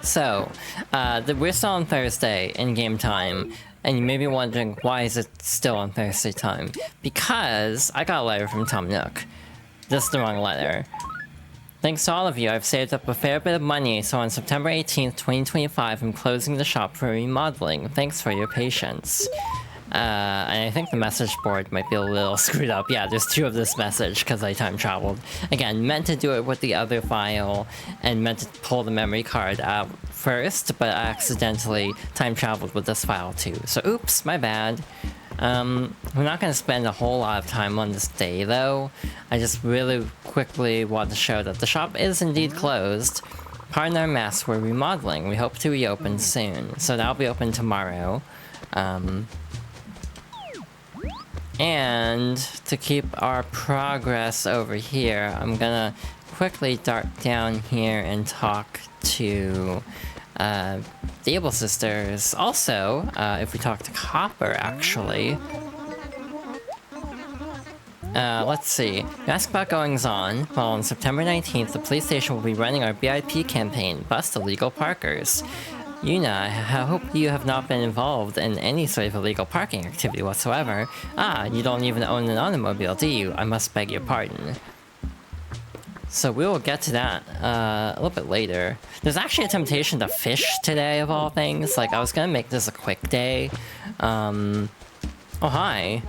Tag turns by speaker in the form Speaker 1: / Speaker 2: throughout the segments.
Speaker 1: So, we're still on Thursday in game time, and you may be wondering why is it still on Thursday time? Because I got a letter from Tom Nook. This is the wrong letter. Thanks to all of you, I've saved up a fair bit of money, so on September 18th, 2025, I'm closing the shop for remodeling. Thanks for your patience. And I think the message board might be a little screwed up. Yeah, there's two of this message because I time traveled. Again, meant to do it with the other file and meant to pull the memory card out first, but I accidentally time traveled with this file too. So oops, my bad. We're not going to spend a whole lot of time on this day though. I just really quickly want to show that the shop is indeed closed. Pardon our mess, we're remodeling. We hope to reopen soon. So that'll be open tomorrow. And to keep our progress over here, I'm gonna quickly dart down here and talk to the Able Sisters. Also, if we talk to Copper, actually. Let's see. You ask about goings-on. Well, on September 19th, the police station will be running our BIP campaign, Bust Illegal Parkers. Yuna, I hope you have not been involved in any sort of illegal parking activity whatsoever. Ah, you don't even own an automobile, do you? I must beg your pardon. So we will get to that a little bit later. There's actually a temptation to fish today, of all things. Like, I was gonna make this a quick day. Oh, hi.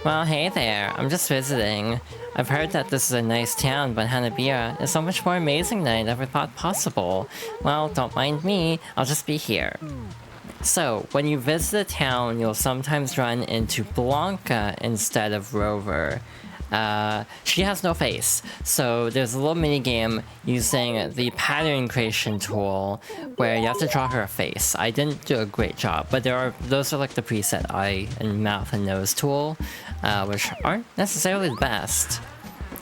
Speaker 1: Well, hey there. I'm just visiting. I've heard that this is a nice town, but Hanabiya is so much more amazing than I never thought possible. Well, don't mind me. I'll just be here. So, when you visit a town, you'll sometimes run into Blanca instead of Rover. She has no face, so there's a little mini game using the pattern creation tool where you have to draw her a face. I didn't do a great job, but those are like the preset eye and mouth and nose tool, which aren't necessarily the best.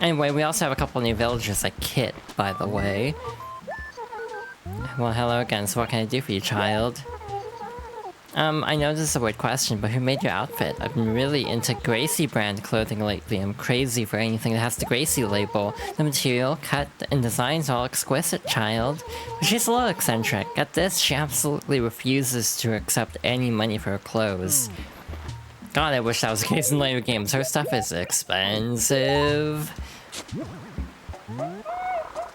Speaker 1: Anyway, we also have a couple new villagers like Kit, by the way. Well, hello again, so what can I do for you, child? I know this is a weird question, but who made your outfit? I've been really into Gracie brand clothing lately. I'm crazy for anything that has the Gracie label. The material, cut, and designs are all exquisite, child. But she's a little eccentric. At this, she absolutely refuses to accept any money for her clothes. God, I wish that was the case in later games. Her stuff is expensive.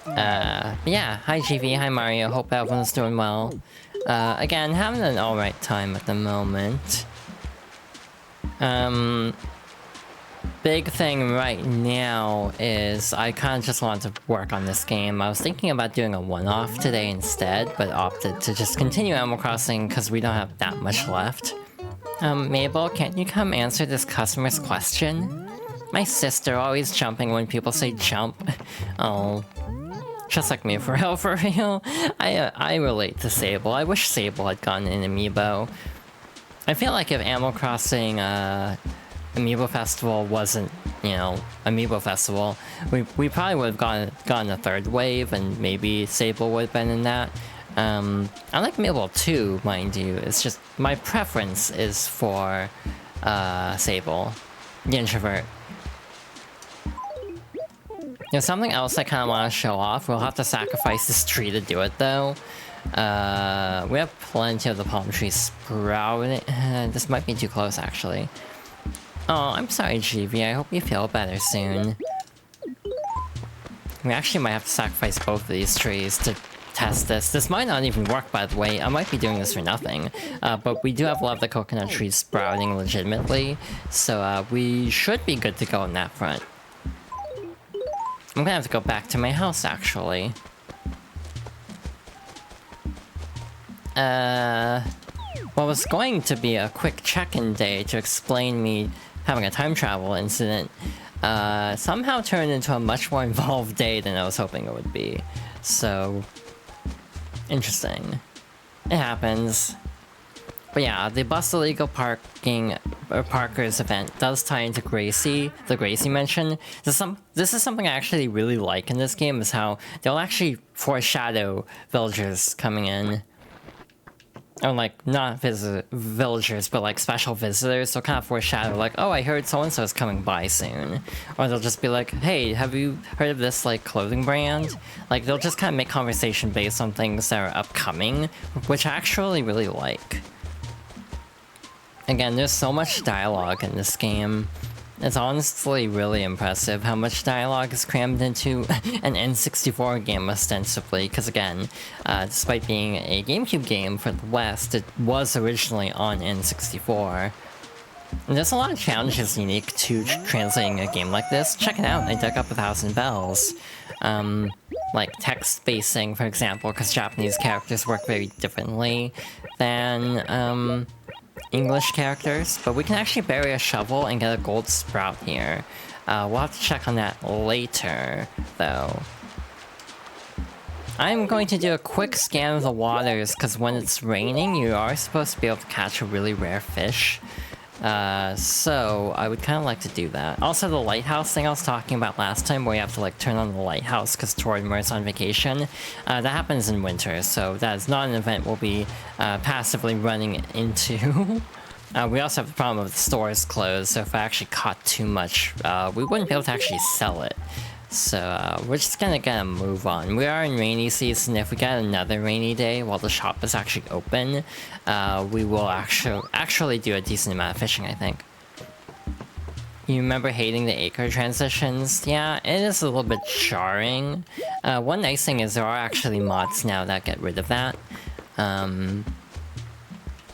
Speaker 1: Yeah, hi GV, hi Mario, hope everyone's doing well. Again, having an alright time at the moment. Big thing right now is I kind of just want to work on this game. I was thinking about doing a one-off today instead, but opted to just continue Animal Crossing because we don't have that much left. Mabel, can't you come answer this customer's question? My sister always jumping when people say jump. Oh. Just like me, for real. I relate to Sable. I wish Sable had gotten an amiibo. I feel like if Animal Crossing Amiibo Festival wasn't, you know, Amiibo Festival, we probably would have gotten a third wave, and maybe Sable would have been in that. I like Mabel too, mind you. It's just my preference is for Sable, the introvert. There's something else I kind of want to show off. We'll have to sacrifice this tree to do it, though. We have plenty of the palm trees sprouting. This might be too close, actually. Oh, I'm sorry, GV. I hope you feel better soon. We actually might have to sacrifice both of these trees to test this. This might not even work, by the way. I might be doing this for nothing. But we do have a lot of the coconut trees sprouting legitimately. So we should be good to go on that front. I'm gonna have to go back to my house, actually. What was going to be a quick check-in day to explain me having a time travel incident, somehow turned into a much more involved day than I was hoping it would be. So, interesting. It happens. But yeah, the Bust Illegal Parkers event does tie into Gracie, the Gracie mention. This is something I actually really like in this game, is how they'll actually foreshadow villagers coming in. or like not villagers, but like special visitors. They'll kind of foreshadow like, oh, I heard so-and-so is coming by soon. Or they'll just be like, hey, have you heard of this like clothing brand? Like they'll just kind of make conversation based on things that are upcoming, which I actually really like. Again, there's so much dialogue in this game. It's honestly really impressive how much dialogue is crammed into an N64 game ostensibly, because again, despite being a GameCube game for the West, it was originally on N64. And there's a lot of challenges unique to translating a game like this. Check it out, I dug up 1,000 bells. Like text spacing, for example, because Japanese characters work very differently than, English characters, but we can actually bury a shovel and get a gold sprout here. We'll have to check on that later, though. I'm going to do a quick scan of the waters, because when it's raining, you are supposed to be able to catch a really rare fish. So I would kind of like to do that. Also, the lighthouse thing I was talking about last time, where you have to like turn on the lighthouse because Torimer's on vacation, that happens in winter, so that is not an event we'll be passively running into. We also have the problem of the stores closed, so if I actually caught too much, we wouldn't be able to actually sell it. So we're just gonna move on. We are in rainy season. If we get another rainy day while the shop is actually open, we will actually do a decent amount of fishing, I think. You remember hating the acre transitions? Yeah, it is a little bit jarring. One nice thing is there are actually mods now that get rid of that.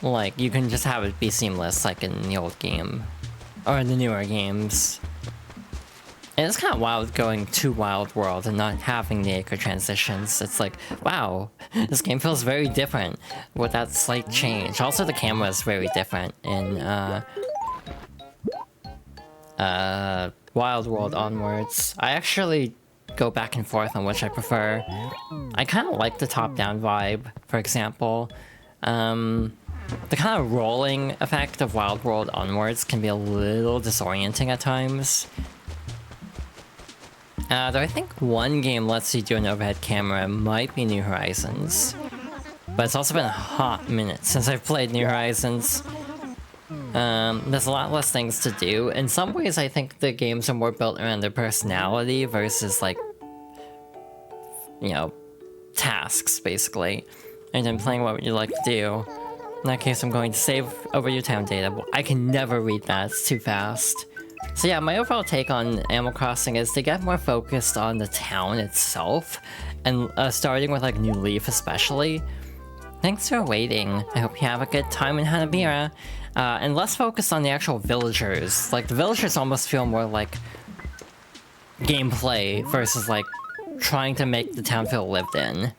Speaker 1: Like, you can just have it be seamless like in the old game. Or the newer games. And it's kind of wild going to Wild World and not having the acre transitions. It's like, wow, this game feels very different with that slight change. Also, the camera is very different in Wild World onwards. I actually go back and forth on which I prefer. I kind of like the top-down vibe, for example. The kind of rolling effect of Wild World onwards can be a little disorienting at times. Though I think one game lets you do an overhead camera, might be New Horizons. But it's also been a hot minute since I've played New Horizons. There's a lot less things to do. In some ways, I think the games are more built around their personality versus, like, you know, tasks, basically. And I'm playing what would you like to do. In that case, I'm going to save over your town data. I can never read that, it's too fast. So yeah, my overall take on Animal Crossing is to get more focused on the town itself, and starting with like New Leaf especially. Thanks for waiting. I hope you have a good time in Hanabira. And less focused on the actual villagers. Like, the villagers almost feel more like gameplay versus like trying to make the town feel lived in.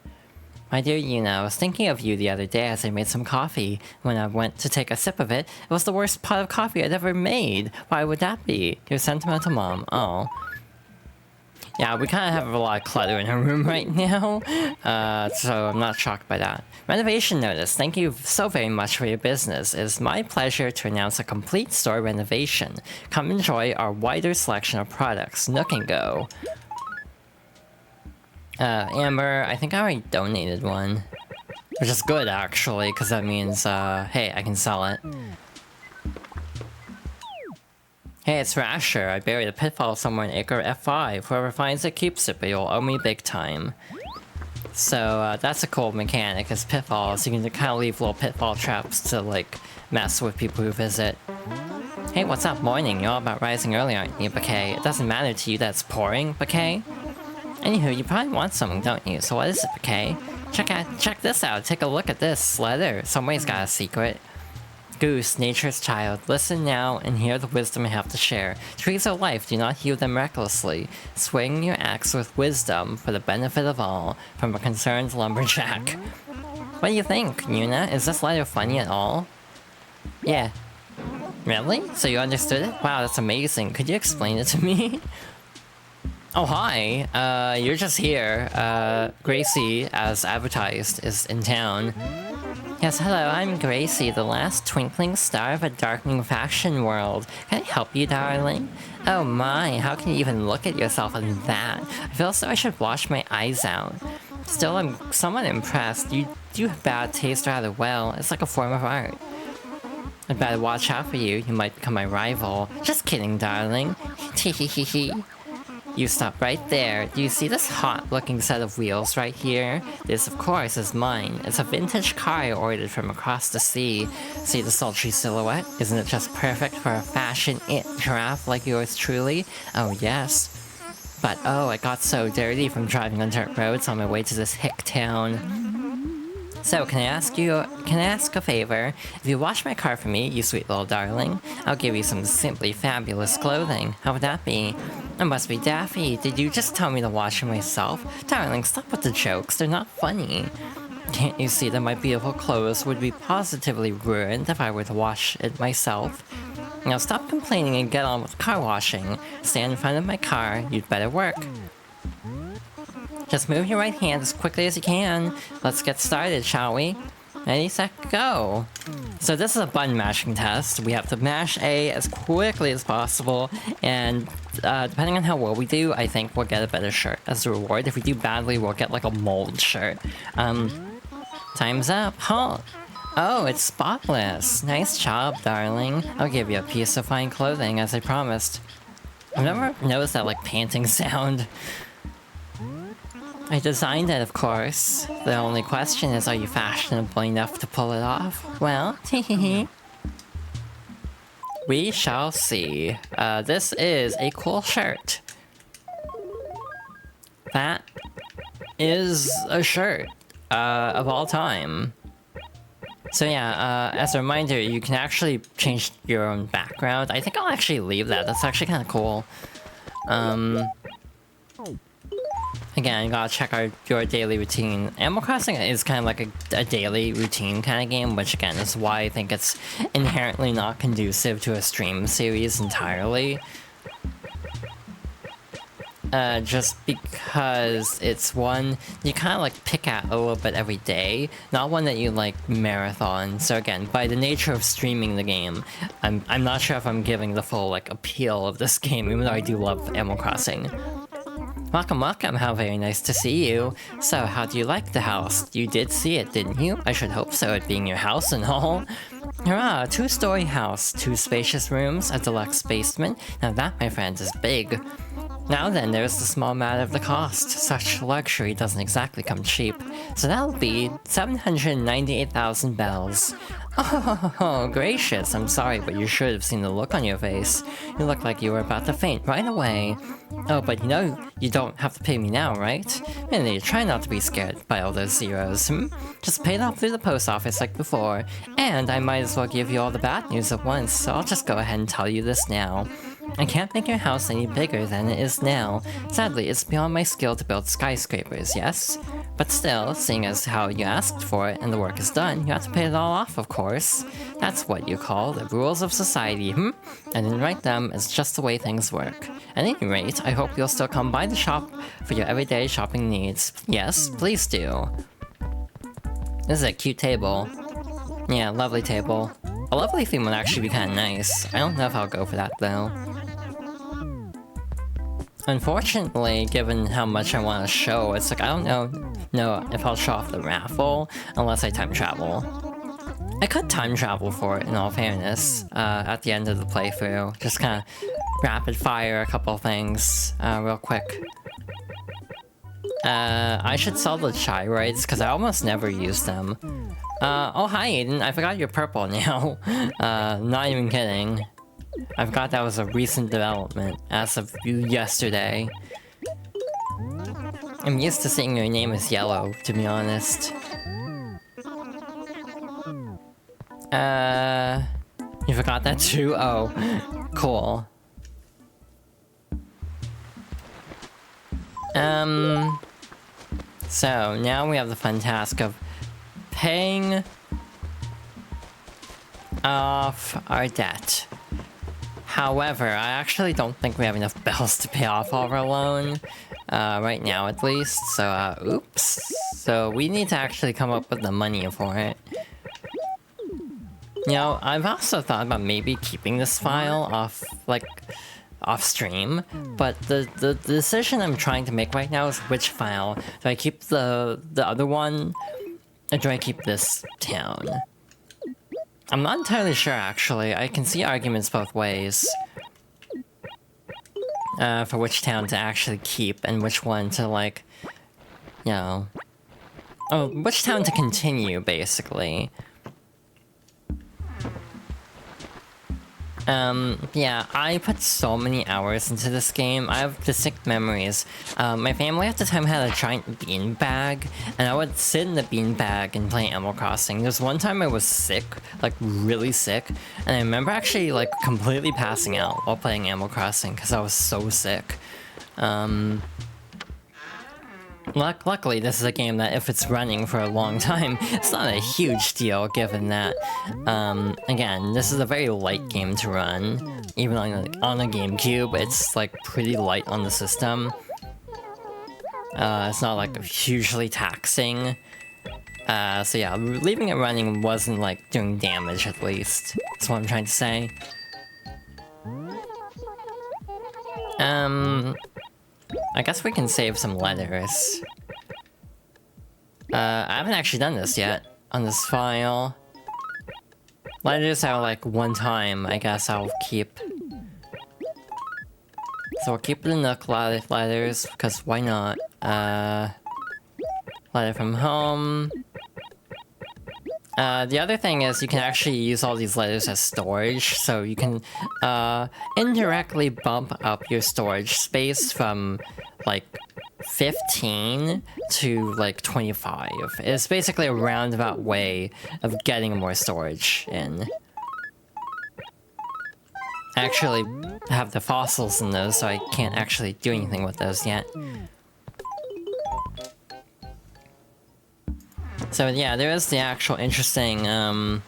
Speaker 1: My dear Yuna, I was thinking of you the other day as I made some coffee. When I went to take a sip of it, it was the worst pot of coffee I'd ever made. Why would that be? Your sentimental mom. Oh. Yeah, we kind of have a lot of clutter in her room right now, so I'm not shocked by that. Renovation notice. Thank you so very much for your business. It is my pleasure to announce a complete store renovation. Come enjoy our wider selection of products. Nook and Go. Amber, I think I already donated one. Which is good, actually, because that means, hey, I can sell it. Hey, it's Rasher. I buried a pitfall somewhere in Acre F5. Whoever finds it keeps it, but you'll owe me big time. So, that's a cool mechanic, is pitfalls. You can kind of leave little pitfall traps to, like, mess with people who visit. Hey, what's up, morning? You're all about rising early, aren't you, Bouquet? It doesn't matter to you that it's pouring, Bouquet? Anywho, you probably want something, don't you? So what is it, Bouquet? Check this out. Take a look at this letter. Somebody's got a secret. Goose, nature's child. Listen now and hear the wisdom I have to share. Trees of life, do not hew them recklessly. Swing your axe with wisdom for the benefit of all. From a concerned lumberjack. What do you think, Yuna? Is this letter funny at all? Yeah. Really? So you understood it? Wow, that's amazing. Could you explain it to me? Oh, hi. You're just here. Gracie, as advertised, is in town. Yes, hello, I'm Gracie, the last twinkling star of a darkening fashion world. Can I help you, darling? Oh my, how can you even look at yourself in that? I feel as though I should wash my eyes out. Still, I'm somewhat impressed. You do have bad taste rather well. It's like a form of art. I'd better watch out for you. You might become my rival. Just kidding, darling. Tehehehe. You stop right there. Do you see this hot-looking set of wheels right here? This, of course, is mine. It's a vintage car I ordered from across the sea. See the sultry silhouette? Isn't it just perfect for a fashion-it giraffe like yours truly? Oh, yes. But oh, I got so dirty from driving on dirt roads on my way to this hick town. So, can I ask a favor? If you wash my car for me, you sweet little darling, I'll give you some simply fabulous clothing. How would that be? It must be daffy. Did you just tell me to wash it myself? Darling, stop with the jokes. They're not funny. Can't you see that my beautiful clothes would be positively ruined if I were to wash it myself? Now stop complaining and get on with car washing. Stand in front of my car. You'd better work. Just move your right hand as quickly as you can. Let's get started, shall we? Ready, set, go! So this is a button mashing test. We have to mash A as quickly as possible, and depending on how well we do, I think we'll get a better shirt as a reward. If we do badly, we'll get like a mold shirt. Time's up. Halt! Oh, it's spotless. Nice job, darling. I'll give you a piece of fine clothing, as I promised. I've never noticed that, like, panting sound. I designed it, of course. The only question is, are you fashionable enough to pull it off? Well, tehehe. We shall see. This is a cool shirt. That is a shirt, of all time. So yeah, as a reminder, you can actually change your own background. I think I'll actually leave that. That's actually kind of cool. Again, you gotta check out your daily routine. Animal Crossing is kind of like a daily routine kind of game, which again is why I think it's inherently not conducive to a stream series entirely. Just because it's one you kind of like pick at a little bit every day, not one that you like marathon. So again, by the nature of streaming the game, I'm not sure if I'm giving the full like appeal of this game, even though I do love Animal Crossing. Welcome, welcome, how very nice to see you. So, how do you like the house? You did see it, didn't you? I should hope so, it being your house and all. Hurrah, 2-story house, 2 spacious rooms, a deluxe basement. Now that, my friend, is big. Now then, there's the small matter of the cost. Such luxury doesn't exactly come cheap. So that'll be 798,000 bells. Oh, gracious, I'm sorry, but you should have seen the look on your face. You look like you were about to faint right away. Oh, but you know, you don't have to pay me now, right? Really, try not to be scared by all those zeros, Just pay it off through the post office like before. And I might as well give you all the bad news at once, so I'll just go ahead and tell you this now. I can't make your house any bigger than it is now. Sadly, it's beyond my skill to build skyscrapers, yes? But still, seeing as how you asked for it and the work is done, you have to pay it all off, of course. That's what you call the rules of society, I didn't write them, it's just the way things work. At any rate, I hope you'll still come by the shop for your everyday shopping needs. Yes, please do. This is a cute table. Yeah, lovely table. A lovely theme would actually be kind of nice. I don't know if I'll go for that, though. Unfortunately, given how much I want to show, it's like I don't know if I'll show off the raffle unless I time travel. I could time travel for it, in all fairness, at the end of the playthrough. Just kind of rapid fire a couple things real quick. I should sell the gyroids, because I almost never use them. Oh hi Aiden, I forgot you're purple now. Not even kidding. I forgot that was a recent development, as of yesterday. I'm used to seeing your name as yellow, to be honest. You forgot that too? Oh, cool. So, now we have the fun task of paying off our debt. However, I actually don't think we have enough bells to pay off all our loan. Right now, at least. So, oops. So, we need to actually come up with the money for it. You know, I've also thought about maybe keeping this file off, like, off stream, but the decision I'm trying to make right now is which file. Do I keep the other one, or do I keep this town? I'm not entirely sure, actually. I can see arguments both ways. For which town to actually keep, and which one to, like, you know... Oh, which town to continue, basically. Yeah, I put so many hours into this game. I have distinct memories. My family at the time had a giant bean bag, and I would sit in the bean bag and play Animal Crossing. There's one time I was sick, like really sick, and I remember actually like completely passing out while playing Animal Crossing because I was so sick. Luckily, this is a game that if it's running for a long time, it's not a huge deal given that, again, this is a very light game to run. Even on a GameCube, it's like pretty light on the system. It's not like hugely taxing. So yeah, leaving it running wasn't like doing damage at least. That's what I'm trying to say. I guess we can save some letters. I haven't actually done this yet on this file. Letters are like one time, I guess I'll keep. So we'll keep the Nook letters, because why not? Letter from home. The other thing is you can actually use all these letters as storage, so you can indirectly bump up your storage space from like 15 to like 25. It's basically a roundabout way of getting more storage in. I actually have the fossils in those, so I can't actually do anything with those yet. So yeah, there is the actual interesting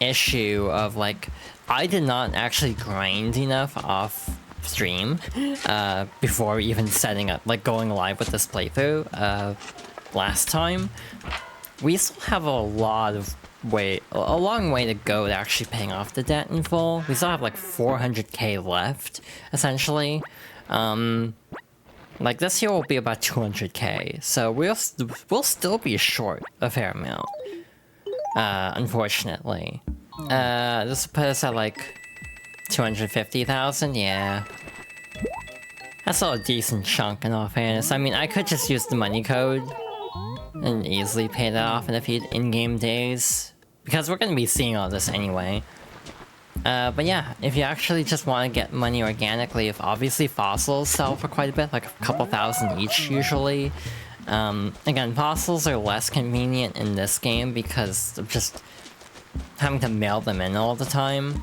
Speaker 1: issue of like, I did not actually grind enough off stream before even setting up, like going live with this playthrough last time. We still have a long way to go to actually paying off the debt in full. We still have like 400k left, essentially. Like this year will be about 200k, so we'll still be short a fair amount. Unfortunately. This will put us at like 250,000, yeah. That's still a decent chunk in all fairness. I mean, I could just use the money code and easily pay that off in a few in-game days, because we're gonna be seeing all this anyway. But yeah, if you actually just want to get money organically, if obviously fossils sell for quite a bit, like a couple thousand each usually. Again, fossils are less convenient in this game because of just having to mail them in all the time.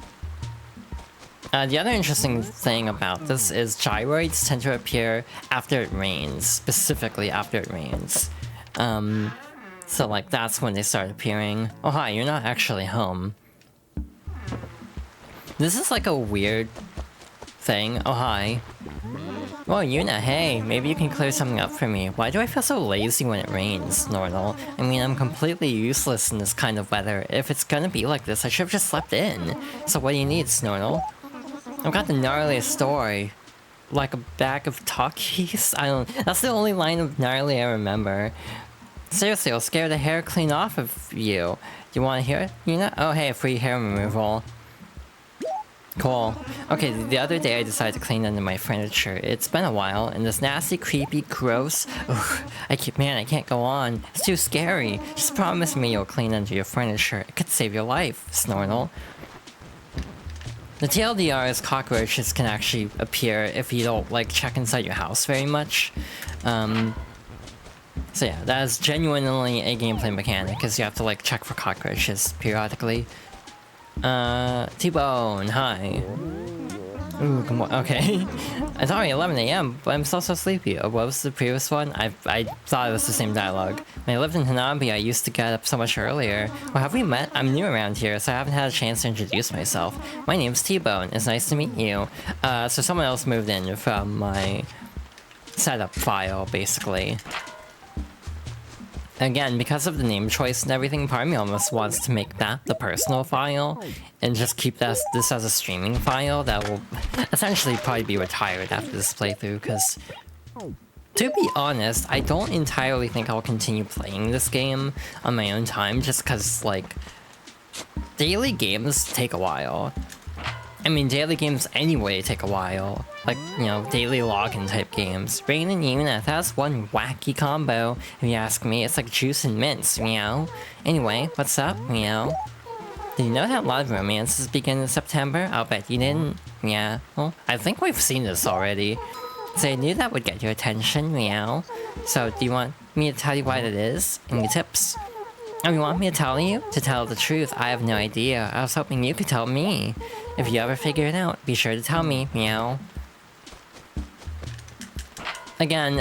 Speaker 1: The other interesting thing about this is gyroids tend to appear after it rains, specifically after it rains. So like that's when they start appearing. Oh hi, you're not actually home. This is like a weird thing. Oh hi. Oh Yuna, hey, maybe you can clear something up for me. Why do I feel so lazy when it rains, Snortle? I mean, I'm completely useless in this kind of weather. If it's gonna be like this, I should have just slept in. So what do you need, Snortle? I've got the gnarliest story. Like a bag of Takis? That's the only line of gnarly I remember. Seriously, I'll scare the hair clean off of you. Do you want to hear it, Yuna? Oh hey, free hair removal. Cool. Okay, the other day I decided to clean under my furniture. It's been a while, and this nasty, creepy, gross... Ugh, I can't go on. It's too scary. Just promise me you'll clean under your furniture. It could save your life, Snortle. The TLDR is cockroaches can actually appear if you don't, like, check inside your house very much. So yeah, that is genuinely a gameplay mechanic, because you have to, like, check for cockroaches periodically. T-Bone, hi. Ooh, come on, okay. It's already 11 AM, but I'm still so sleepy. What was the previous one? I thought it was the same dialogue. When I lived in Hanabi, I used to get up so much earlier. Well, have we met? I'm new around here, so I haven't had a chance to introduce myself. My name's T-Bone. It's nice to meet you. So someone else moved in from my setup file, basically. again, because of the name choice and everything, part of me almost wants to make that the personal file and just keep this as a streaming file that will essentially probably be retired after this playthrough, because to be honest, I don't entirely think I'll continue playing this game on my own time, just because, like, daily games take a while. I mean, daily games anyway take a while. Like, you know, daily login type games. Rain and Yuna, that's one wacky combo. If you ask me, it's like juice and mints, meow. Anyway, what's up, meow? Did you know that a lot of romances begin in September? I'll bet you didn't. Yeah, well, I think we've seen this already. So I knew that would get your attention, meow. So, do you want me to tell you what it is? Any tips? Oh, you want me to tell you? To tell the truth, I have no idea. I was hoping you could tell me. If you ever figure it out, be sure to tell me, meow. Again,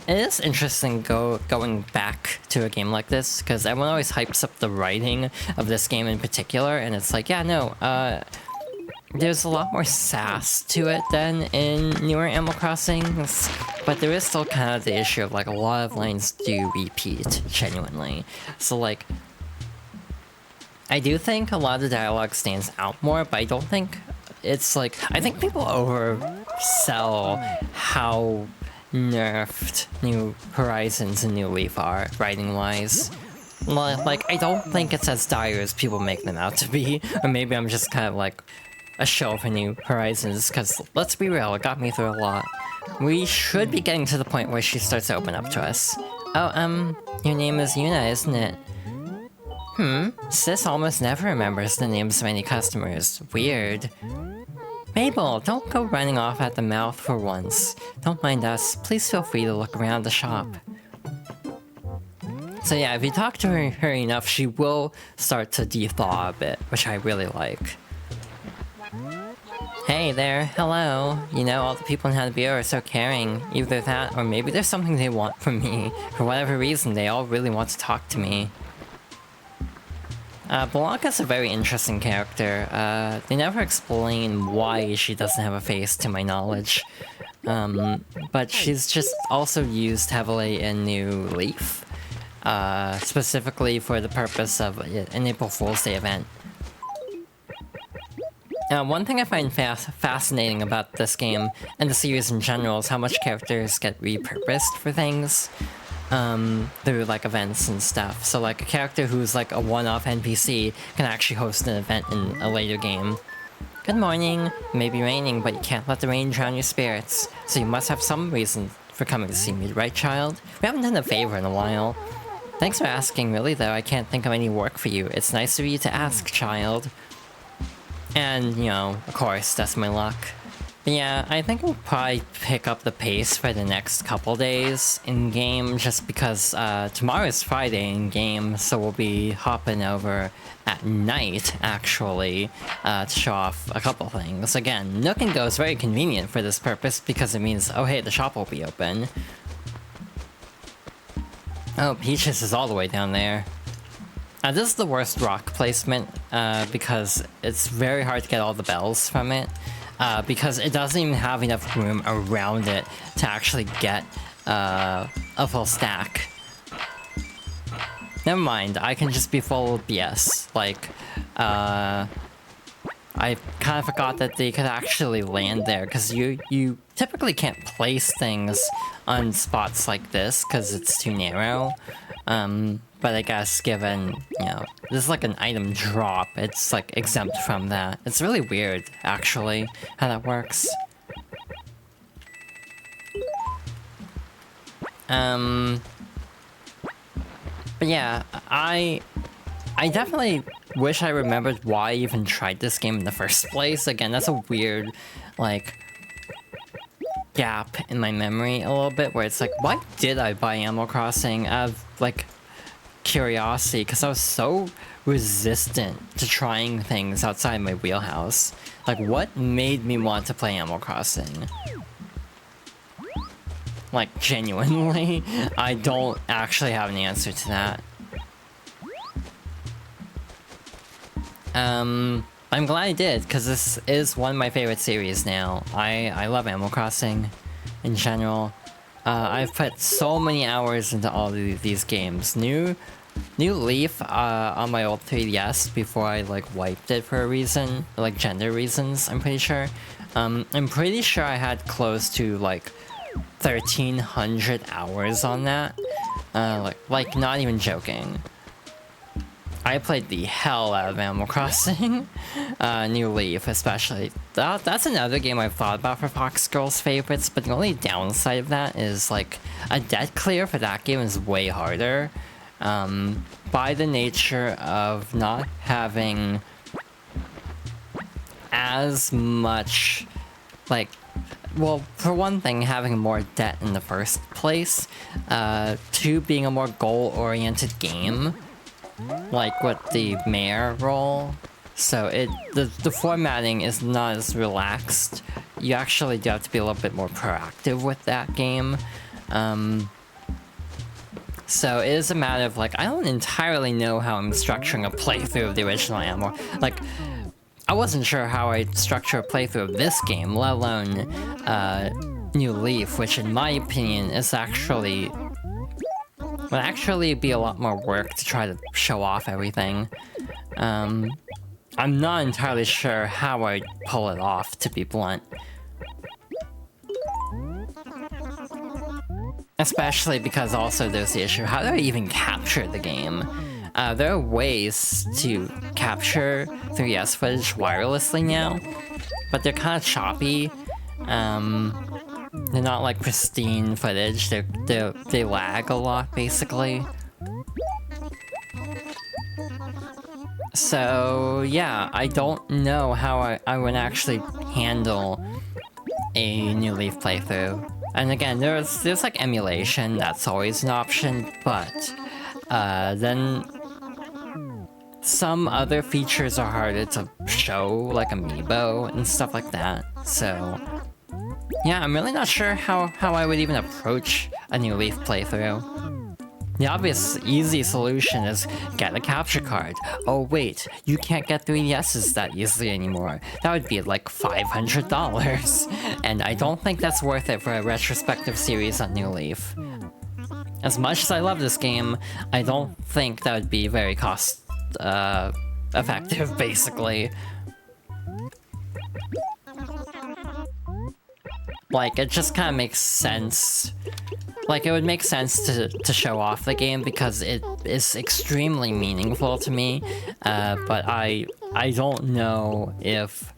Speaker 1: it is interesting going back to a game like this, because everyone always hypes up the writing of this game in particular, and it's like, yeah, no, there's a lot more sass to it than in newer Animal Crossings, but there is still kind of the issue of, like, a lot of lines do repeat, genuinely. So, like, I do think a lot of the dialogue stands out more, but I don't think it's, like, I think people oversell how nerfed New Horizons and New Leaf are, writing-wise. Like, I don't think it's as dire as people make them out to be, or maybe I'm just kind of, like, a show for New Horizons, because let's be real, it got me through a lot. We should be getting to the point where she starts to open up to us. Oh, your name is Yuna, isn't it? Sis almost never remembers the names of any customers. Weird. Mabel, don't go running off at the mouth for once. Don't mind us. Please feel free to look around the shop. So yeah, if you talk to her enough, she will start to de-thaw a bit, which I really like. Hey there, hello. You know, all the people in Hanabio are so caring. Either that, or maybe there's something they want from me. For whatever reason, they all really want to talk to me. Blanca's a very interesting character. They never explain why she doesn't have a face, to my knowledge. But she's just also used heavily in New Leaf. Specifically for the purpose of an April Fool's Day event. One thing I find fascinating about this game, and the series in general, is how much characters get repurposed for things. Through, like, events and stuff. So, like, a character who's, like, a one-off NPC can actually host an event in a later game. Good morning. It may be raining, but you can't let the rain drown your spirits. So you must have some reason for coming to see me, right, child? We haven't done a favor in a while. Thanks for asking. Really, though, I can't think of any work for you. It's nice of you to ask, child. And, you know, of course, that's my luck. But yeah, I think we'll probably pick up the pace for the next couple days in-game, just because tomorrow is Friday in-game, so we'll be hopping over at night, actually, to show off a couple things. Again, Nook and Go is very convenient for this purpose, because it means, oh hey, the shop will be open. Oh, Peaches is all the way down there. This is the worst rock placement, because it's very hard to get all the bells from it. Because it doesn't even have enough room around it to actually get a full stack. Never mind, I can just be full of BS. Like, I kind of forgot that they could actually land there, because you typically can't place things on spots like this, because it's too narrow. But I guess given, you know, this is like an item drop, it's like exempt from that. It's really weird, actually, how that works. But yeah, I definitely wish I remembered why I even tried this game in the first place. Again, that's a weird, like, gap in my memory a little bit, where it's like, why did I buy Animal Crossing out of, like, curiosity? Because I was so resistant to trying things outside my wheelhouse. Like, what made me want to play Animal Crossing? Like, genuinely, I don't actually have an answer to that. I'm glad I did, because this is one of my favorite series now. I love Animal Crossing in general. I've put so many hours into all of these games. New Leaf on my old 3DS before I like wiped it for a reason, like gender reasons, I'm pretty sure. I'm pretty sure I had close to like 1,300 hours on that. Like not even joking. I played the hell out of Animal Crossing. New Leaf, especially. That's another game I've thought about for Fox Girls favorites, but the only downside of that is, like, a debt clear for that game is way harder. By the nature of not having as much, like, well, for one thing, having more debt in the first place. Two, being a more goal-oriented game. Like with the mayor role, so the formatting is not as relaxed. You actually do have to be a little bit more proactive with that game. So it is a matter of like I don't entirely know how I'm structuring a playthrough of the original Animal. Like I wasn't sure how I'd structure a playthrough of this game, let alone New Leaf, which in my opinion is actually. Would actually be a lot more work to try to show off everything. I'm not entirely sure how I'd pull it off, to be blunt. Especially because also there's the issue, how do I even capture the game? There are ways to capture 3DS footage wirelessly now, but they're kind of choppy. They're not like pristine footage, they lag a lot, basically. So, yeah, I don't know how I would actually handle a New Leaf playthrough. And again, there's like emulation, that's always an option, but then some other features are harder to show, like Amiibo and stuff like that, so... Yeah, I'm really not sure how I would even approach a New Leaf playthrough. The obvious, easy solution is get a capture card. Oh wait, you can't get 3DSs that easily anymore. That would be like $500. And I don't think that's worth it for a retrospective series on New Leaf. As much as I love this game, I don't think that would be very cost effective, basically. Like, it just kind of makes sense. Like, it would make sense to show off the game because it is extremely meaningful to me. But I don't know if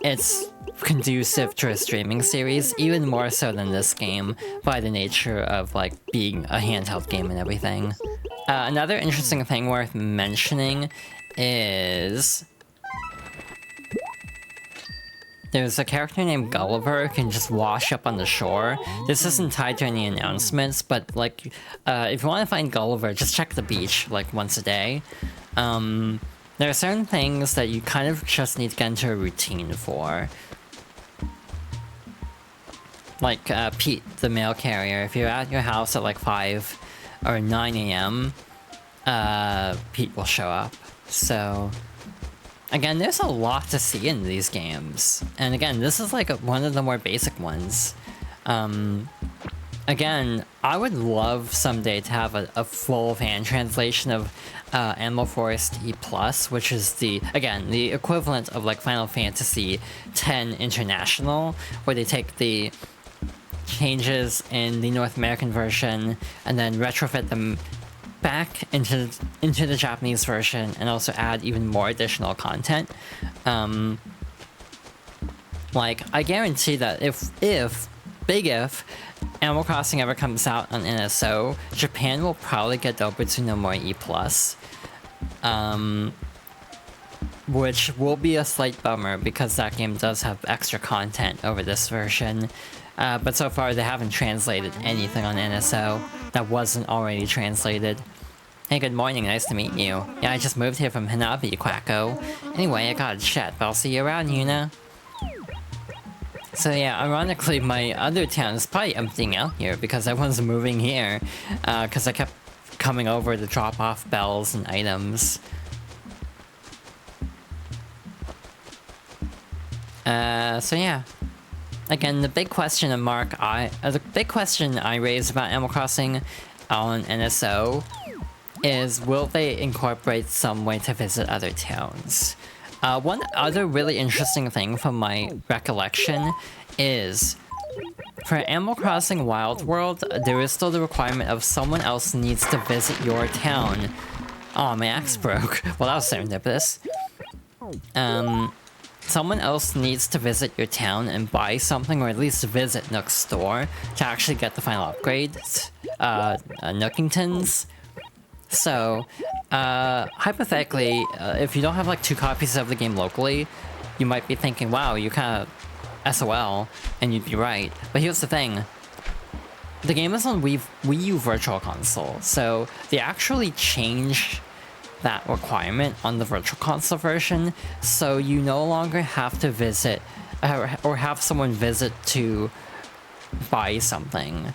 Speaker 1: it's conducive to a streaming series, even more so than this game, by the nature of, like, being a handheld game and everything. Another interesting thing worth mentioning is... there's a character named Gulliver who can just wash up on the shore. This isn't tied to any announcements, but like, if you want to find Gulliver, just check the beach like once a day. There are certain things that you kind of just need to get into a routine for. Like Pete, the mail carrier. If you're at your house at like 5 or 9 a.m., Pete will show up. So... again, there's a lot to see in these games. And again, this is like one of the more basic ones. Again, I would love someday to have a full fan translation of Animal Forest E+, which is the equivalent of like Final Fantasy X International, where they take the changes in the North American version and then retrofit them back into the Japanese version and also add even more additional content. Like, I guarantee that if Animal Crossing ever comes out on NSO, Japan will probably get Dobutsu no More E+. Which will be a slight bummer because that game does have extra content over this version. But so far they haven't translated anything on NSO that wasn't already translated. Hey, good morning, nice to meet you. Yeah, I just moved here from Hanabi, Quacko. Anyway, I got a chat, but I'll see you around, Yuna. So yeah, ironically, my other town is probably emptying out here because everyone's moving here. Because I kept coming over to drop off bells and items. So yeah. again, the big question I raised about Animal Crossing on NSO is, will they incorporate some way to visit other towns? One other really interesting thing from my recollection is, for Animal Crossing Wild World, there is still the requirement of someone else needs to visit your town. Oh, my axe broke. Well, that was serendipitous. Someone else needs to visit your town and buy something, or at least visit Nook's store to actually get the final upgrades, Nookingtons. So, hypothetically, if you don't have like 2 copies of the game locally, you might be thinking, wow, you kind of SOL, and you'd be right. But here's the thing. The game is on Wii U Virtual Console, so they actually changed that requirement on the Virtual Console version, so you no longer have to visit, or have someone visit to buy something.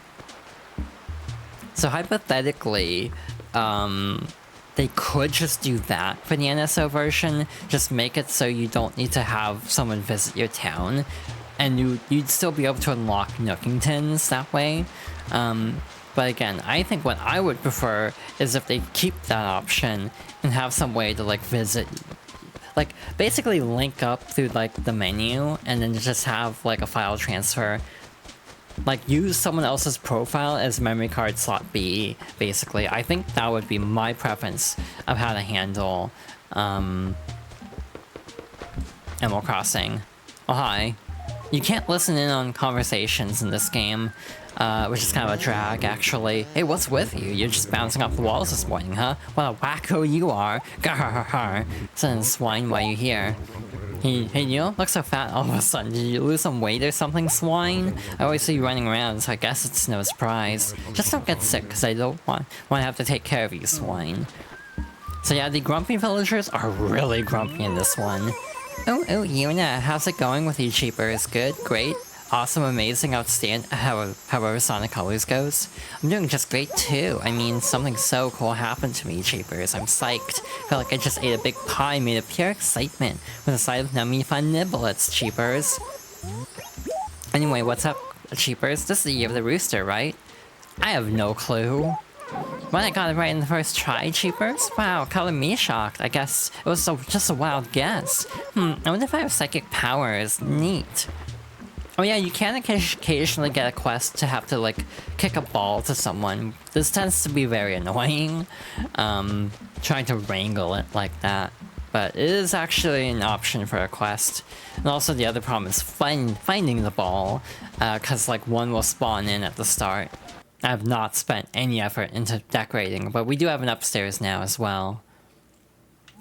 Speaker 1: So hypothetically, they could just do that for the NSO version, just make it so you don't need to have someone visit your town, and you'd still be able to unlock Nookingtons that way. But again, I think what I would prefer is if they keep that option and have some way to like visit, like basically link up through like the menu and then just have like a file transfer. Like use someone else's profile as memory card slot B, basically. I think that would be my preference of how to handle Animal Crossing. Oh hi. You can't listen in on conversations in this game, which is kind of a drag, actually. Hey, what's with you? You're just bouncing off the walls this morning, huh? What a wacko you are! Gah, sending swine while you're here. Hey, you don't look so fat all of a sudden. Did you lose some weight or something, swine? I always see you running around, so I guess it's no surprise. Just don't get sick, because I don't want to have to take care of you, swine. So yeah, the grumpy villagers are really grumpy in this one. Oh, Yuna, how's it going with you, Cheapers? Good? Great? Awesome, amazing, outstanding, however Sonic Colors goes. I'm doing just great too. I mean, something so cool happened to me, Cheapers. I'm psyched. Felt like I just ate a big pie made of pure excitement, with a side of nummy fun nibblets, Cheapers. Anyway, what's up, Cheapers? This is the year of the rooster, right? I have no clue. But I got it right in the first try, Cheapers? Wow, color me shocked. I guess it was just a wild guess. I wonder if I have psychic powers. Neat. Oh yeah, you can occasionally get a quest to have to, like, kick a ball to someone. This tends to be very annoying, trying to wrangle it like that. But it is actually an option for a quest. And also the other problem is finding the ball, because, like, one will spawn in at the start. I have not spent any effort into decorating, but we do have an upstairs now as well.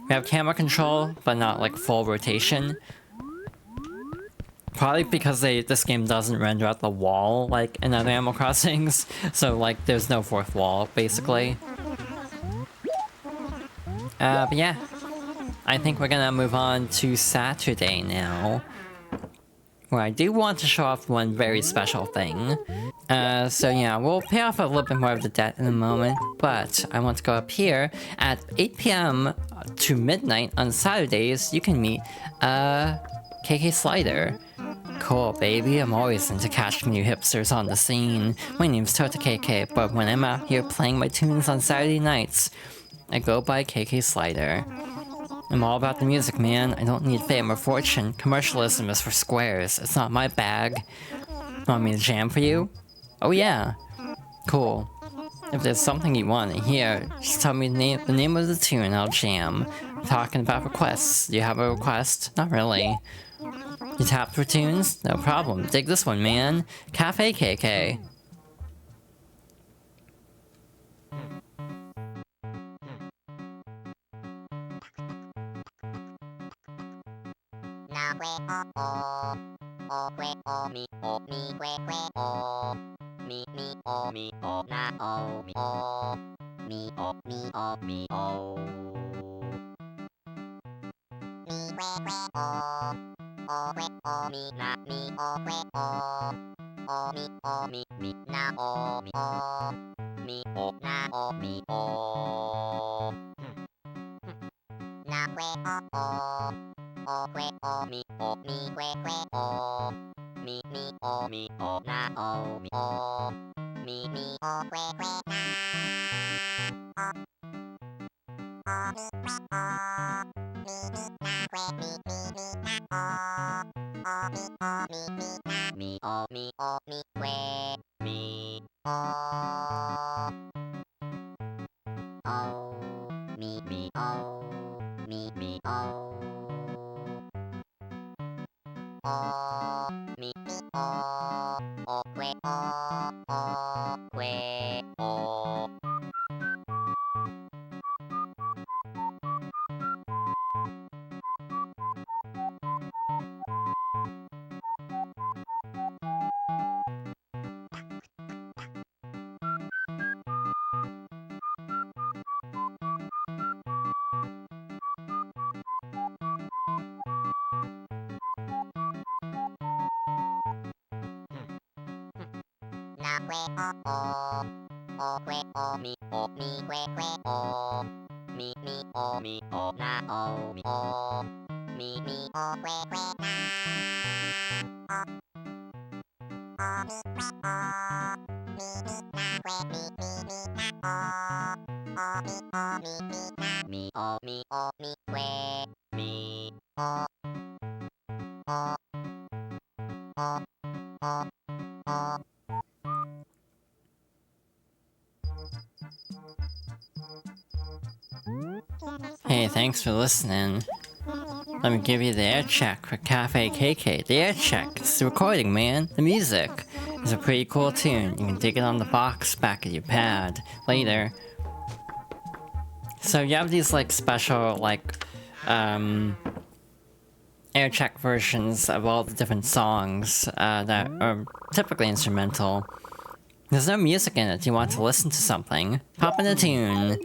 Speaker 1: We have camera control, but not, like, full rotation. Probably because this game doesn't render out the wall like in other Animal Crossings, so like there's no fourth wall, basically. But yeah, I think we're gonna move on to Saturday now, where I do want to show off one very special thing. So yeah, we'll pay off a little bit more of the debt in a moment, but I want to go up here at 8 PM to midnight on Saturdays. You can meet KK Slider. Cool, baby. I'm always into catching new hipsters on the scene. My name's Tota KK, but when I'm out here playing my tunes on Saturday nights, I go by KK Slider. I'm all about the music, man. I don't need fame or fortune. Commercialism is for squares. It's not my bag. Want me to jam for you? Oh yeah. Cool. If there's something you want to hear, just tell me the name of the tune and I'll jam. I'm talking about requests. Do you have a request? Not really. You tap for tunes? No problem. Dig this one, man. Cafe KK. Hey, thanks for listening. Let me give you the air check for Cafe KK. The air check. It's the recording, man. The music. It's a pretty cool tune. You can dig it on the box back at your pad later. So you have these like special like air check versions of all the different songs that are typically instrumental. There's no music in it. You want to listen to something? Pop in a tune.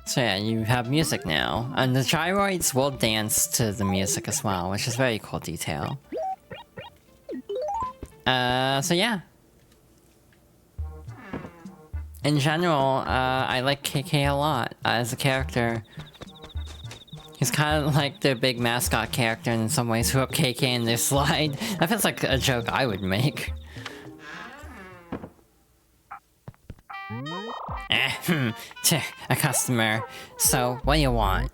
Speaker 1: So yeah, you have music now. And the gyroids will dance to the music as well, which is very cool detail. So yeah. In general, I like KK a lot as a character. He's kind of like the big mascot character in some ways. Who up KK in this slide? That feels like a joke I would make. A customer. So, what do you want?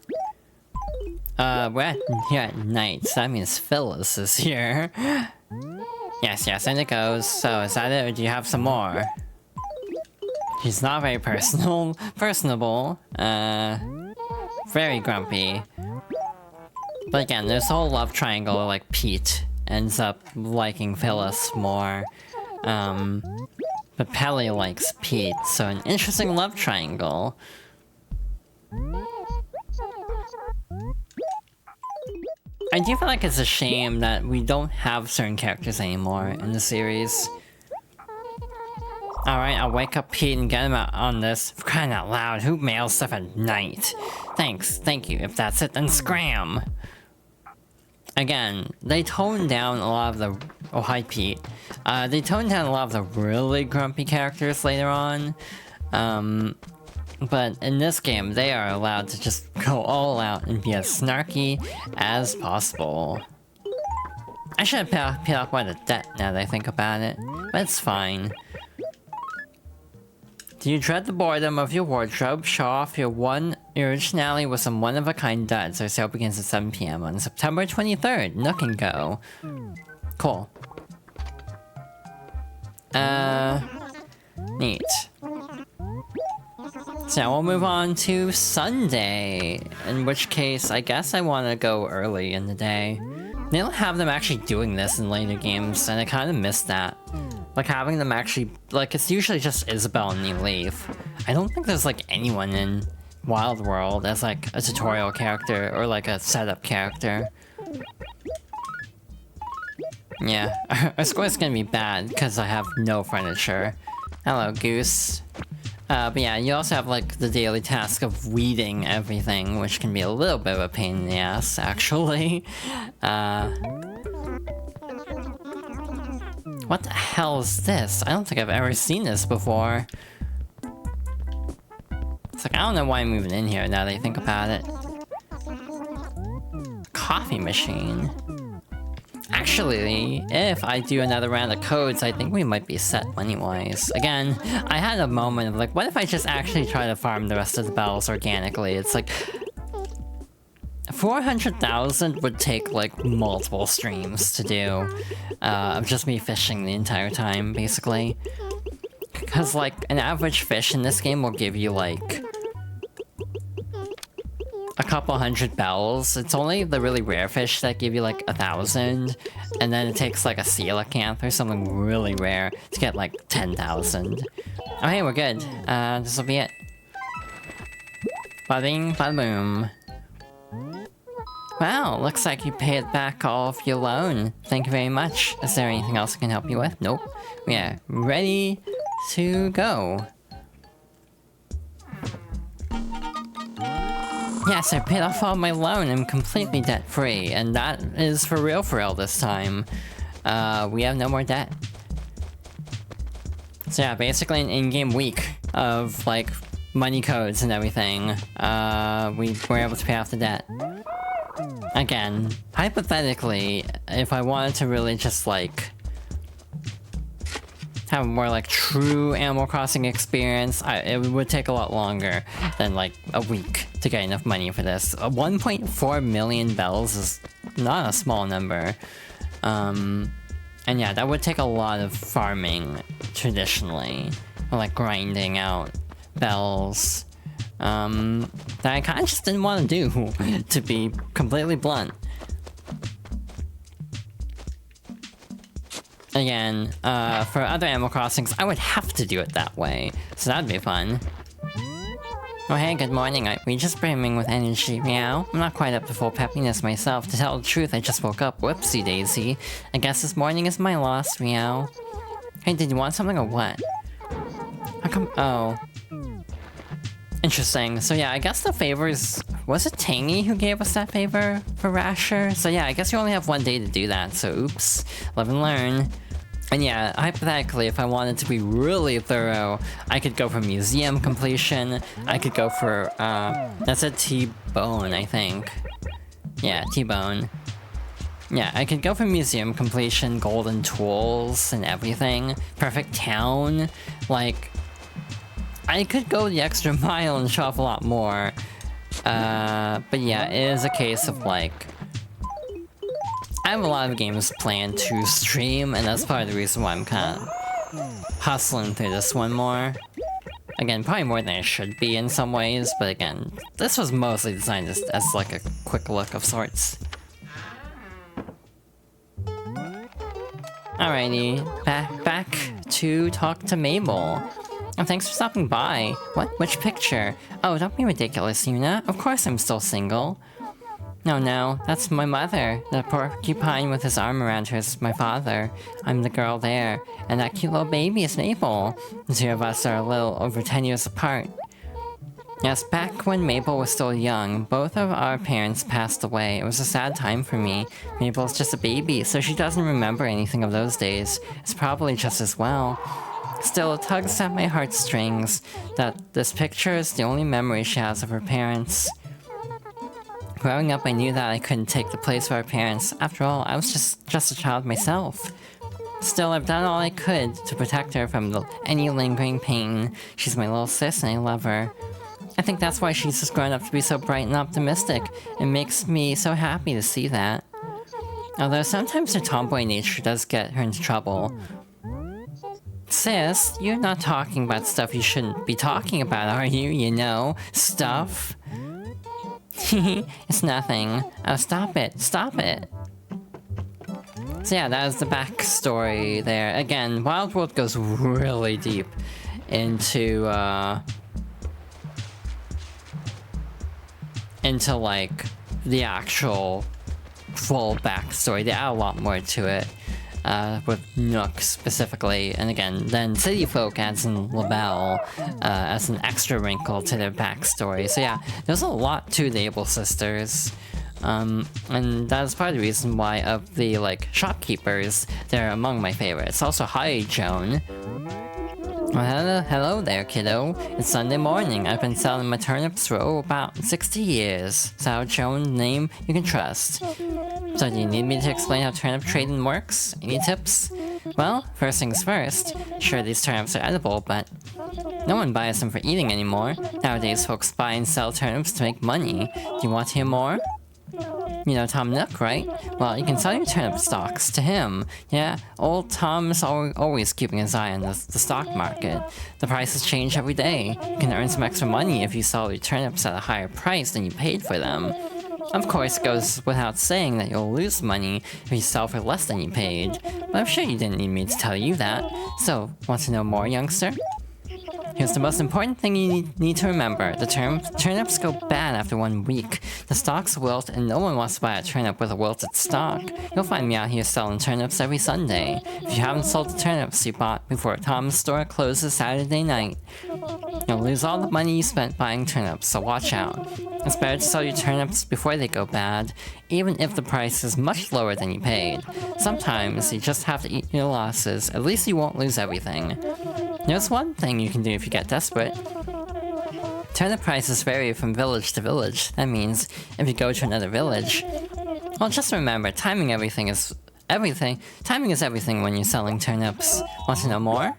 Speaker 1: We're here at night, so that means Phyllis is here. Yes, and it goes. So, is that it, or do you have some more? She's not very personable. Very grumpy. But again, there's a whole love triangle, like Pete ends up liking Phyllis more. But Pelly likes Pete, so an interesting love triangle. I do feel like it's a shame that we don't have certain characters anymore in the series. Alright, I'll wake up Pete and get him out on this. For crying out loud, who mails stuff at night? Thank you. If that's it, then scram! Again, they toned down a lot of the... Oh, hi Pete. They toned down a lot of the really grumpy characters later on. But in this game, they are allowed to just go all out and be as snarky as possible. I should have paid off quite a debt now that I think about it, but it's fine. Do you dread the boredom of your wardrobe? Show off your originality with some one-of-a-kind duds. Our sale begins at 7 PM on September 23rd. Nook and go. Cool. Neat. So now we'll move on to Sunday, in which case I guess I want to go early in the day. They don't have them actually doing this in later games, and I kind of miss that. Like having them actually, like it's usually just Isabelle and Leaf. I don't think there's like anyone in Wild World as like a tutorial character or like a setup character. Yeah, our score's gonna be bad because I have no furniture. Hello, Goose. But yeah, you also have like the daily task of weeding everything, which can be a little bit of a pain in the ass, actually. What the hell is this? I don't think I've ever seen this before. It's like, I don't know why I'm moving in here now that I think about it. coffee machine. Actually, if I do another round of codes, I think we might be set money-wise. Again, I had a moment of like, what if I just actually try to farm the rest of the bells organically? It's like... 400,000 would take like multiple streams to do. Of just me fishing the entire time, basically. Because like, an average fish in this game will give you like... a couple hundred bells. It's only the really rare fish that give you like 1,000, and then it takes like a coelacanth or something really rare to get like 10,000. Okay, we're good. This'll be it. Bada bing, bada boom. Wow, looks like you paid back all of your loan. Thank you very much. Is there anything else I can help you with? Nope. Yeah, ready to go. Yes, I paid off all my loan. I'm completely debt-free, and that is for real this time. We have no more debt. So yeah, basically an in-game week of, like, money codes and everything. We were able to pay off the debt. Again, hypothetically, if I wanted to really just, like... have a more, like, true Animal Crossing experience, it would take a lot longer than, like, a week to get enough money for this. 1.4 million bells is not a small number. And yeah, that would take a lot of farming, traditionally. Or, like, grinding out bells. That I kinda just didn't want to do, to be completely blunt. Again, for other Animal Crossings, I would have to do it that way, so that'd be fun. Oh hey, good morning, we just brimming with energy, meow. I'm not quite up to full peppiness myself, to tell the truth, I just woke up, whoopsie daisy. I guess this morning is my loss, meow. Hey, did you want something or what? How come- oh. Interesting, so yeah, I guess the favors... Was it Tangy who gave us that favor for Rasher? So yeah, I guess you only have one day to do that, so oops. Live and learn. And yeah, hypothetically, if I wanted to be really thorough, I could go for museum completion. I could go for, that's a T-Bone, I think. Yeah, T-Bone. Yeah, I could go for museum completion, golden tools, and everything. Perfect town. Like, I could go the extra mile and show off a lot more. But yeah, it is a case of like... I have a lot of games planned to stream, and that's part of the reason why I'm kind of hustling through this one more. Again, probably more than I should be in some ways, but again, this was mostly designed as like a quick look of sorts. Alrighty, back to talk to Mabel. Oh, thanks for stopping by. What? Which picture? Oh, don't be ridiculous, Yuna. Of course I'm still single. No, that's my mother. The porcupine with his arm around her is my father. I'm the girl there. And that cute little baby is Mabel. The two of us are a little over 10 years apart. Yes, back when Mabel was still young, both of our parents passed away. It was a sad time for me. Mabel's just a baby, so she doesn't remember anything of those days. It's probably just as well. Still, it tugs at my heartstrings that this picture is the only memory she has of her parents. Growing up, I knew that I couldn't take the place of our parents. After all, I was just a child myself. Still, I've done all I could to protect her from any lingering pain. She's my little sis and I love her. I think that's why she's just grown up to be so bright and optimistic. It makes me so happy to see that. Although sometimes her tomboy nature does get her into trouble. Sis, you're not talking about stuff you shouldn't be talking about, are you? You know, stuff. It's nothing. Oh, stop it. Stop it. So yeah, that is the backstory there. Again, Wild World goes really deep into like the actual full backstory. They add a lot more to it. With Nook specifically, and again, then City Folk adds in LaBelle as an extra wrinkle to their backstory. So yeah, there's a lot to the Able Sisters, and that's part of the reason why of the, like, shopkeepers, they're among my favorites. Also, hi, Joan. Well, hello there, kiddo. It's Sunday morning. I've been selling my turnips for about 60 years. Sour Joan, name you can trust. So do you need me to explain how turnip trading works? Any tips? Well, first things first. Sure, these turnips are edible, but no one buys them for eating anymore. Nowadays, folks buy and sell turnips to make money. Do you want to hear more? You know Tom Nook, right? Well, you can sell your turnip stocks to him. Yeah, old Tom's always keeping his eye on the stock market. The prices change every day. You can earn some extra money if you sell your turnips at a higher price than you paid for them. Of course, it goes without saying that you'll lose money if you sell for less than you paid. But I'm sure you didn't need me to tell you that. So, want to know more, youngster? Here's the most important thing you need to remember. The turnips go bad after 1 week. The stalks wilt, and no one wants to buy a turnip with a wilted stalk. You'll find me out here selling turnips every Sunday. If you haven't sold the turnips you bought before Tom's store closes Saturday night, you'll lose all the money you spent buying turnips, so watch out. It's better to sell your turnips before they go bad, even if the price is much lower than you paid. Sometimes you just have to eat your losses. At least you won't lose everything. There's one thing you can do if you get desperate. Turnip prices vary from village to village. That means if you go to another village, well, just remember, timing is everything when you're selling turnips. Want to know more?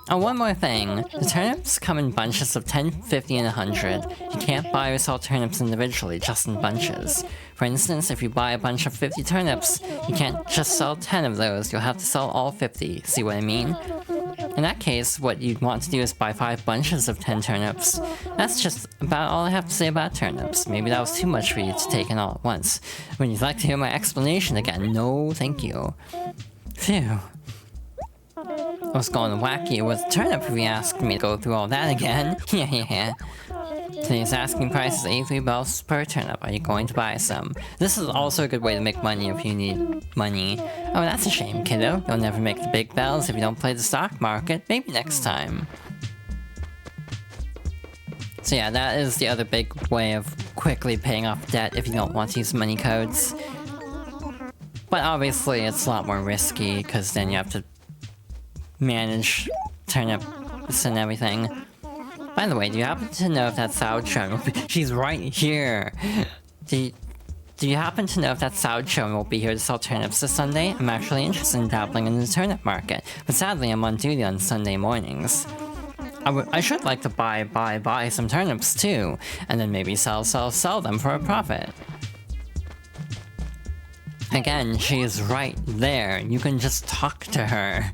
Speaker 1: Oh, one more thing. The turnips come in bunches of 10, 50, and 100. You can't buy or sell turnips individually, just in bunches. For instance, if you buy a bunch of 50 turnips, you can't just sell 10 of those, you'll have to sell all 50. See what I mean? In that case, what you'd want to do is buy 5 bunches of 10 turnips. That's just about all I have to say about turnips. Maybe that was too much for you to take in all at once. Would you like to hear my explanation again? No, thank you. Phew. I was going wacky with the turnip if you asked me to go through all that again. Yeah. Today's asking price is 83 bells per turnip. Are you going to buy some? This is also a good way to make money if you need money. Oh, that's a shame, kiddo. You'll never make the big bells if you don't play the stock market. Maybe next time. So yeah, that is the other big way of quickly paying off debt if you don't want to use money codes. But obviously it's a lot more risky, because then you have to manage turnips and everything. By the way, do you happen to know if that Sao-chun will be... She's right here! Do you happen to know if that Sao-chun will be here to sell turnips this Sunday? I'm actually interested in dabbling in the turnip market, but sadly I'm on duty on Sunday mornings. I should like to buy some turnips too, and then maybe sell them for a profit. Again, she is right there. You can just talk to her.